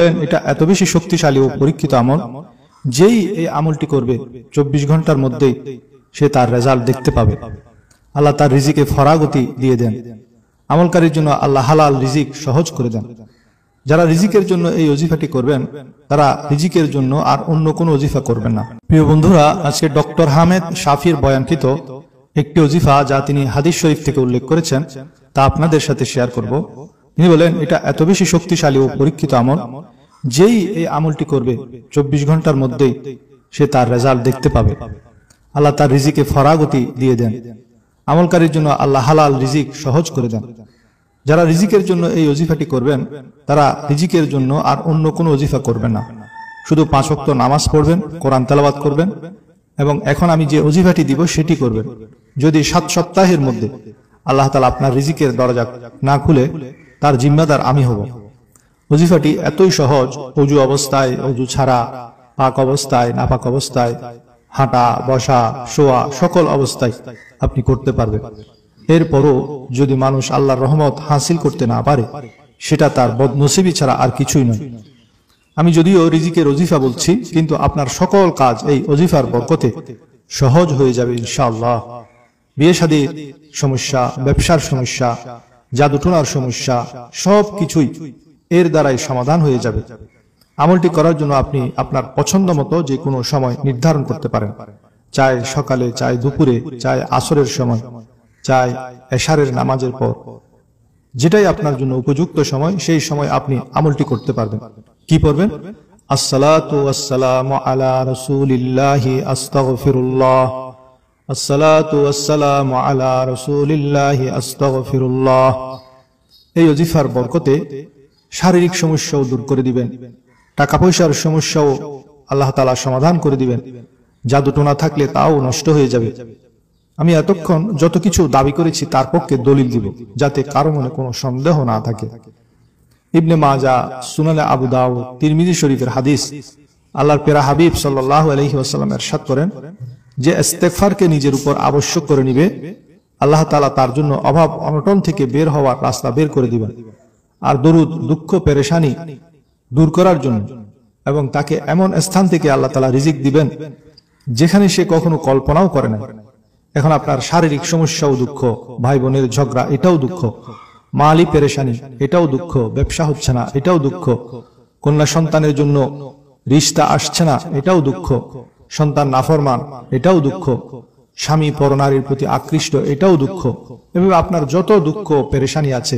বলেন এটা এত বেশি শক্তিশালী ও পরীক্ষিত আমল, যেই এই আমলটি করবে 24 ঘন্টার মধ্যেই সে তার রেজাল্ট দেখতে পাবে। আল্লাহ তার রিজিকে ফরাগতি দিয়ে দেন। আমলকারীর জন্য আল্লাহ হালাল রিজিক সহজ করে দেন। যারা রিজিকের জন্য এই ওজিফাটি করবেন তারা রিজিকের জন্য আর অন্য কোনো ওজিফা করবেন না। প্রিয় বন্ধুরা, আজকে ডক্টর হামেদ শাফির বয়ানকৃত একটি ওজিফা যা তিনি হাদিস শরীফ থেকে উল্লেখ করেছেন তা আপনাদের সাথে শেয়ার করব। তিনি বলেন এটা এত বেশি শক্তিশালী ও পরীক্ষিত আমল, যেই এই আমলটি করবে 24 ঘন্টার মধ্যেই সে তার রেজাল্ট দেখতে পাবে। আল্লাহ তার রিজিকে ফরাগতি দিয়ে দেন। আমলকারীর জন্য আল্লাহ হালাল রিজিক সহজ করে দেন। যারা রিজিকের জন্য এই ওজিফাটি করবেন তারা রিজিকের জন্য আর অন্য কোনো ওজিফা করবেন না। শুধু 5 ওয়াক্ত নামাজ পড়বেন, কোরআন তেলাওয়াত করবেন এবং এখন আমি যে ওজিফাটি দিব সেটি করবেন। যদি 7 সপ্তাহের মধ্যে আল্লাহ তাআলা আপনার রিজিকের দরজা না খুলে, তার জিম্মাদার আমি হব। ওজিফাটি এতই সহজ, ওযু অবস্থায়, ওযু ছাড়া, পাক অবস্থায়, নাপাক অবস্থায়, হাঁটা, বসা, শোয়া, সকল অবস্থায় আপনি করতে পারবেন। এরপরও যদি মানুষ আল্লাহর রহমত হাসিল করতে না পারে, সেটা তার বদনসিবি ছাড়া আর কিছুই নয়। আমি যদিও রিজিকের ওজিফা বলছি, কিন্তু আপনার সকল কাজ এই ওজিফার বরকতে সহজ হয়ে যাবে ইনশাআল্লাহ। বিয়ে শাদীর সমস্যা, ব্যবসার সমস্যা, জাদুটোনার সমস্যা, সব কিছুই এর দ্বারাই সমাধান হয়ে যাবে। আমলটি করার জন্য আপনি আপনার পছন্দ মতো যে কোনো সময় নির্ধারণ করতে পারেন, চাই সকালে, চাই দুপুরে, চাই আসরের সময়, চাই এশারের নামাজের পর, যেটাই আপনার জন্য উপযুক্ত সময়, সেই সময় আপনি আমলটি করতে পারবেন। কি পড়বেন? আসসালাতু ওয়াসসালামু আলা রাসূলিল্লাহি আস্তাগফিরুল্লাহ, আসসালাতু ওয়াসসালামু আলা রাসূলিল্লাহি আস্তাগফিরুল্লাহ। এই ওজিফার বরকতে শারীরিক সমস্যাও দূর করে দিবেন, টাকা পয়সার সমস্যাও আল্লাহ তাআলা সমাধান করে দিবেন, জাদুটোনা থাকলে তাও নষ্ট হয়ে যাবে। আমি এতক্ষণ যত কিছু দাবি করেছি তার পক্ষে দলিল দিব, যাতে কারো মনে কোনো সন্দেহ না থাকে। ইবনে মাজাহ, সুনানে আবু দাউদ, তিরমিজি শরীফের হাদিস, আল্লাহর প্যারা হাবিব সাল্লাল্লাহু আলাইহি ওয়াসাল্লাম ইরশাদ করেন যে ইস্তেগফারকে নিজের উপর আবশ্যক করে নিবে, আল্লাহ তাআলা তার জন্য অভাব অনটন থেকে বের হওয়ার রাস্তা বের করে দিবেন। আর দরুদ দুঃখ পেরেশানি দূর করার জন্য এবং তাকে এমন স্থান থেকে আল্লাহ তাআলা রিজিক দিবেন যেখানে সে কখনো কল্পনাও করে না। এখন আপনার শারীরিক সমস্যাও দুঃখ, ভাই বোনের ঝগড়া এটাও দুঃখ, মালি পেরেশানি এটাও দুঃখ, ব্যবসা হচ্ছে না এটাও দুঃখ, কন্যা সন্তানের জন্য রিশতা আসছে না এটাও দুঃখ, সন্তান নাফরমান এটাও দুঃখ, স্বামী পরনারীর প্রতি আকৃষ্ট এটাও দুঃখ। এভাবে আপনার যত দুঃখ পেরেশানি আছে,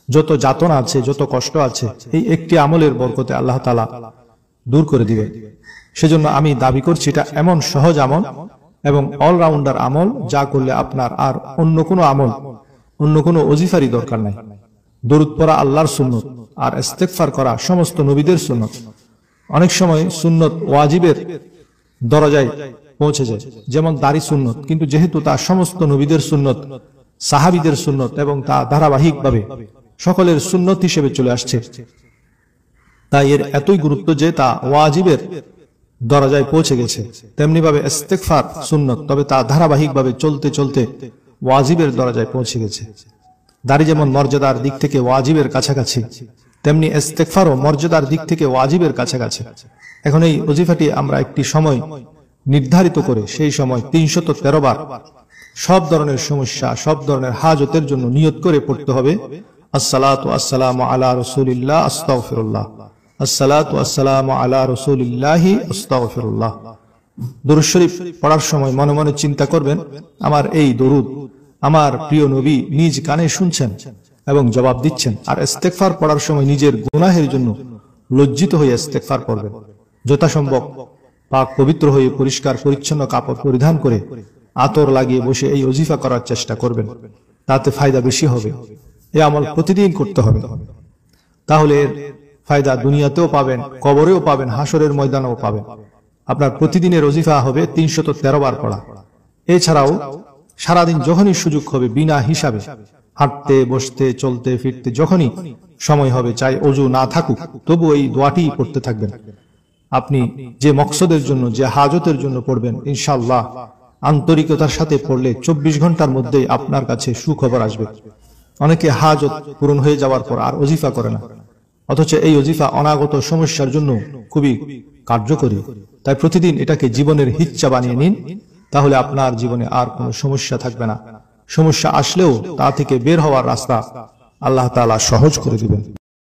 যত যাতনা আছে, যত কষ্ট আছে, এই একটি আমলের বরকতে আল্লাহ তাআলা দূর করে দিবেন। সেজন্য আমি দাবি করছি এটা এমন সহজ আমল এবং অলরাউন্ডার আমল, যা করলে আপনার আর অন্য কোনো আমল, অন্য কোনো ওজিফারই দরকার নাই। দরুদ পড়া আল্লাহর সুন্নত, আর ইস্তেগফার করা সমস্ত নবীদের সুন্নত। অনেক সময় সুন্নত ওয়াজিবের দরজায় পৌঁছে যায়, যেমন দাড়ি সুন্নত, কিন্তু যেহেতু তা সমস্ত নবীদের সুন্নত, সাহাবীদের সুন্নত এবং তা ধারাবাহিকভাবে সকলের সুন্নত হিসেবে চলে আসছে, তাই এর এতই গুরুত্ব যে তা ওয়াজিবের দরজায় পৌঁছে গেছে। তেমনি ভাবে ইস্তেগফার সুন্নত, তবে তা ধারাবাহিকভাবে চলতে চলতে ওয়াজিবের দরজায় পৌঁছে গেছে। দাড়ি যেমন মর্যাদার দিক থেকে ওয়াজিবের কাছাকাছি, তেমনি ইস্তেগফারও মর্যাদার দিক থেকে ওয়াজিবের কাছাকাছি। এখন এই ওজিফাটি আমরা একটি সময় নির্ধারিত করে, সেই সময় 313 বার সব ধরনের সমস্যা, সব ধরনের হাজতের জন্য নিয়ত করে পড়তে হবে। আসসালাতু আসসালামু আলা রাসূলিল্লাহ আস্তাগফিরুল্লাহ, আসসালাতু আসসালামু আলা রাসূলিল্লাহি আস্তাগফিরুল্লাহ। দরুদ শরীফ পড়ার সময় মনে মনে চিন্তা করবেন, আমার এই দরুদ আমার প্রিয় নবী নিজ কানে শুনছেন এবং জবাব দিচ্ছেন। আর ইস্তেগফার পড়ার সময় নিজের গুনাহের জন্য লজ্জিত হয়ে ইস্তেগফার পড়বেন। যথাসম্ভব পাক পবিত্র হয়ে পরিষ্কার পরিচ্ছন্ন কাপড় পরিধান করে আতর লাগিয়ে বসে এই ওজিফা করার চেষ্টা করবেন, তাতে ফায়দা বেশি হবে। এই আমল প্রতিদিন করতে হবে, তাহলে এর ফায়দা দুনিয়াতেও পাবেন, কবরেও পাবেন, হাসরের ময়দানেও পাবেন। আপনার প্রতিদিনের ওজিফা হবে 313 বার পড়া। এছাড়াও সারাদিন যখনই সুযোগ হবে বিনা হিসাবে হাঁটতে, বসতে, চলতে, ফিরতে যখনই সময় হবে, চাই ওযু না থাকুক, তবু এই দোয়াটি পড়তে থাকবেন। আপনি যে মকসদের জন্য, যে হাজতের জন্য পড়বেন, ইনশাআল্লাহ আন্তরিকতার সাথে পড়লে 24 ঘন্টার মধ্যেই আপনার কাছে সুখবর আসবে। অনেকে হাজত পূরণ হয়ে যাওয়ার পর আর ওজিফা করে না, অথচ এই ওজিফা অনাগত সমস্যার জন্য খুবই কার্যকরী। তাই প্রতিদিন এটাকে জীবনের হিচ্ছা বানিয়ে নিন, তাহলে আপনার জীবনে আর কোনো সমস্যা থাকবে না। সমস্যা আসলেও তা থেকে বের হওয়ার রাস্তা আল্লাহ তাআলা সহজ করে দিবেন।